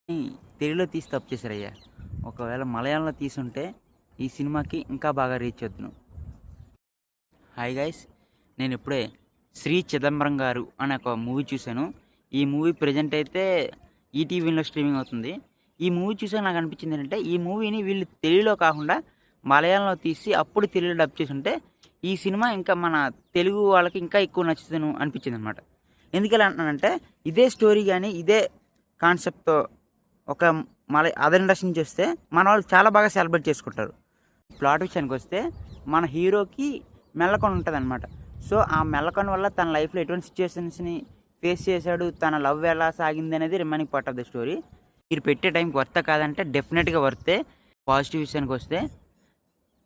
తెలుగులో తీసి తప్పు చేశారయ్యా. ఒకవేళ మలయాళంలో తీసుంటే ఈ సినిమాకి ఇంకా బాగా రీచ్ అవుతును. హాయ్ గైస్, నేను ఇప్పుడే శ్రీ చిదంబరం గారు అనే ఒక మూవీ చూశాను. ఈ మూవీ ప్రజెంట్ అయితే ఈటీవీలో స్ట్రీమింగ్ అవుతుంది. ఈ మూవీ చూసాక నాకు అనిపించింది ఏంటంటే, ఈ మూవీని వీళ్ళు తెలుగులో కాకుండా మలయాళంలో తీసి అప్పుడు తెలుగులో డబ్ చేసి ఉంటే ఈ సినిమా ఇంకా మన తెలుగు వాళ్ళకి ఇంకా ఎక్కువ నచ్చుతాను అనిపించింది అనమాట. ఎందుకలా అంటున్నానంటే, ఇదే స్టోరీ కానీ ఇదే కాన్సెప్ట్తో ఒక అదర్ ఇండస్ట్రీ నుంచి వస్తే మన వాళ్ళు చాలా బాగా సెలబ్రేట్ చేసుకుంటారు. ప్లాట్ విషయానికి వస్తే మన హీరోకి మెల్లకొండ ఉంటుంది అనమాట. సో ఆ మెల్లకొండ వల్ల తన లైఫ్లో ఎటువంటి సిచ్యువేషన్స్ని ఫేస్ చేశాడు, తన లవ్ ఎలా సాగింది అనేది remaining part of the story. మీరు పెట్టే టైంకి వర్త్ కాదంటే డెఫినెట్గా వర్తే. పాజిటివ్ విషయానికి వస్తే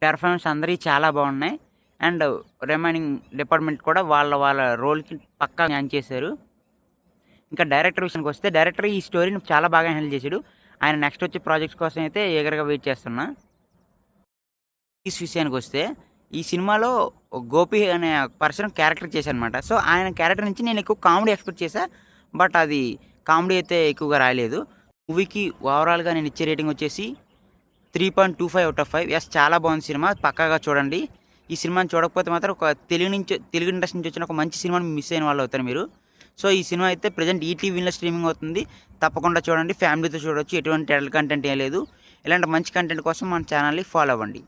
పెర్ఫార్మెన్స్ అందరికీ చాలా బాగున్నాయి. అండ్ రిమైనింగ్ డిపార్ట్మెంట్ కూడా వాళ్ళ రోల్కి పక్కా న్యాయం చేశారు. ఇంకా డైరెక్టర్ విషయానికి వస్తే డైరెక్టర్ ఈ స్టోరీని చాలా బాగా హ్యాండిల్ చేశాడు. ఆయన నెక్స్ట్ వచ్చే ప్రాజెక్ట్స్ కోసం అయితే ఈగర్గా వెయిట్ చేస్తున్నా. ఈ విషయానికి వస్తే ఈ సినిమాలో గోపి అనే పర్సన్ క్యారెక్టర్ చేశానమాట. సో ఆయన క్యారెక్టర్ నుంచి నేను ఎక్కువ కామెడీ ఎక్స్పెక్ట్ చేశా, బట్ అది కామెడీ అయితే ఎక్కువగా రాలేదు. మూవీకి ఓవరాల్గా నేను ఇచ్చే రేటింగ్ వచ్చేసి 3.25 అవుట్ ఆఫ్ 5. ఎస్, చాలా బాగుంది సినిమా, పక్కాగా చూడండి. ఈ సినిమాని చూడకపోతే మాత్రం ఒక తెలుగు ఇండస్ట్రీ నుంచి వచ్చిన ఒక మంచి సినిమాని మిస్ అయిన వాళ్ళు అవుతారు మీరు. సో ఈ సినిమా అయితే ప్రజెంట్ ఈటీవీలో స్ట్రీమింగ్ అవుతుంది, తప్పకుండా చూడండి. ఫ్యామిలీతో చూడవచ్చు, ఎటువంటి అడల్ట్ కంటెంట్ ఏం లేదు. ఇలాంటి మంచి కంటెంట్ కోసం మన ఛానల్ని ఫాలో అవ్వండి.